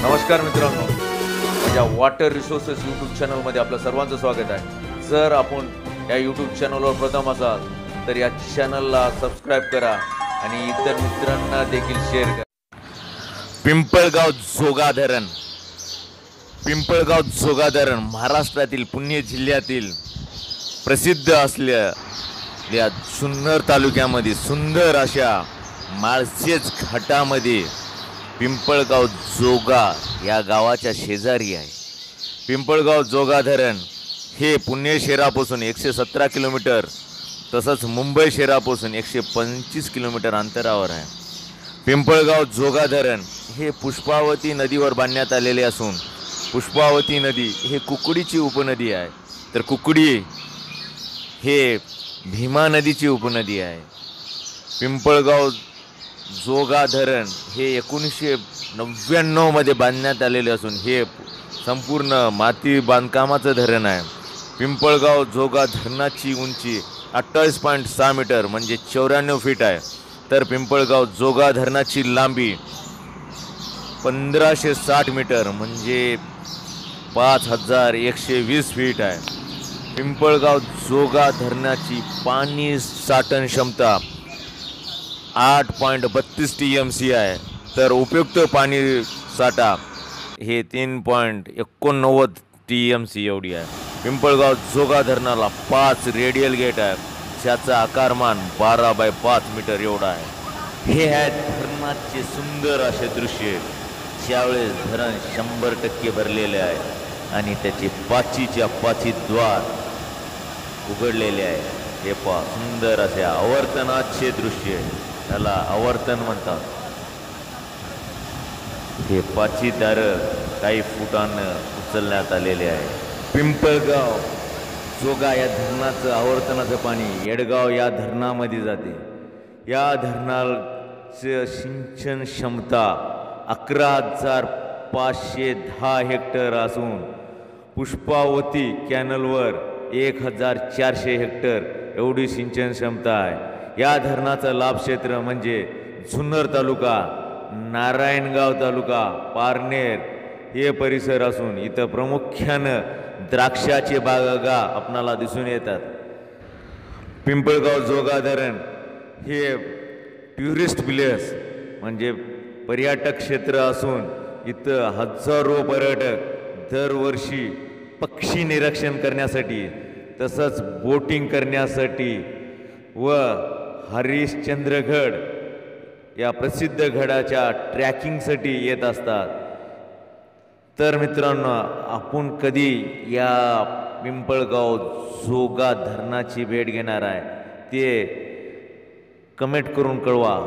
नमस्कार मित्रांनो, माझ्या वॉटर रिसोर्सेस यूट्यूब चॅनलमध्ये आपलं सर्वांचं स्वागत आहे. जर आपण या यूट्यूब चॅनलवर प्रथम असाल तर या चॅनलला सबस्क्राईब करा आणि इतर मित्रांना देखील शेअर करा. पिंपळगाव जोगा धरण. पिंपळगाव जोगा धरण महाराष्ट्रातील पुणे जिल्ह्यातील प्रसिद्ध असलेल्या जुन्नर तालुक्यामध्ये सुंदर अशा माळशेज घाटामध्ये पिंपळगाव जोगा या गावाच्या शेजारी आहे. पिंपळगाव जोगा धरण हे पुणे शहरापासून 117 किलोमीटर तसंच मुंबई शहरापासून 125 किलोमीटर अंतरावर आहे. पिंपळगाव जोगा धरण हे पुष्पावती नदीवर बांधण्यात आलेले असून पुष्पावती नदी हे कुकडीची उपनदी आहे, तर कुकडी हे भीमा नदीची उपनदी आहे. पिंपळगाव जोगा धरण हे 1999 मध्ये बांधण्यात आलेले असून हे संपूर्ण माती बांधकामाचं धरण आहे. पिंपळगाव जोगा धरणाची उंची 28.6 मीटर म्हणजे 94 फीट आहे, तर पिंपळगाव जोगा धरणाची लांबी 1560 मीटर म्हणजे 5120 फीट आहे. पिंपळगाव जोगा धरणाची पाणी साठवण क्षमता 8.32 TMC आहे, तर उपयुक्त पाणी साठा हे 3.89 TMC एवढी आहे. पिंपळगाव जोगा धरणाला 5 रेडियल गेट आहे, ज्याचा आकारमान 12x5 मीटर एवढा आहे. हे आहेत धरणाचे सुंदर असे दृश्य, ज्यावेळेस धरण 100% भरलेले आहे आणि त्याचे पाचीच्या पाची द्वार उघडलेले आहे. हे पहा सुंदर असे आवर्तनाचे दृश्य, त्याला आवर्तन म्हणतात. हे पाची दार काही फुटानं उचलण्यात आलेले आहे. पिंपळगाव जोगा या धरणाचं आवर्तनाचं पाणी येडगाव या धरणामध्ये जाते. या धरणाचं सिंचन क्षमता 11,510 हेक्टर असून पुष्पावती कॅनलवर 1,400 हेक्टर एवढी सिंचन क्षमता आहे. या धरणाचं लाभ क्षेत्र म्हणजे जुन्नर तालुका, नारायणगाव तालुका, पारनेर हे परिसर असून इथं प्रामुख्यानं द्राक्षाचे बागा आपणाला दिसून येतात. पिंपळगाव जोगा धरण हे टुरिस्ट प्लेस म्हणजे पर्यटक क्षेत्र असून इथं हजारो पर्यटक दरवर्षी पक्षी निरीक्षण करण्यासाठी तसंच बोटिंग करण्यासाठी व हरिश्चंद्रगड या प्रसिद्ध गडाच्या ट्रॅकिंगसाठी येत असतात. तर मित्रांनो, आपण कधी या पिंपळगाव जोगा धरणाची भेट घेणार आहे ते कमेंट करून कळवा.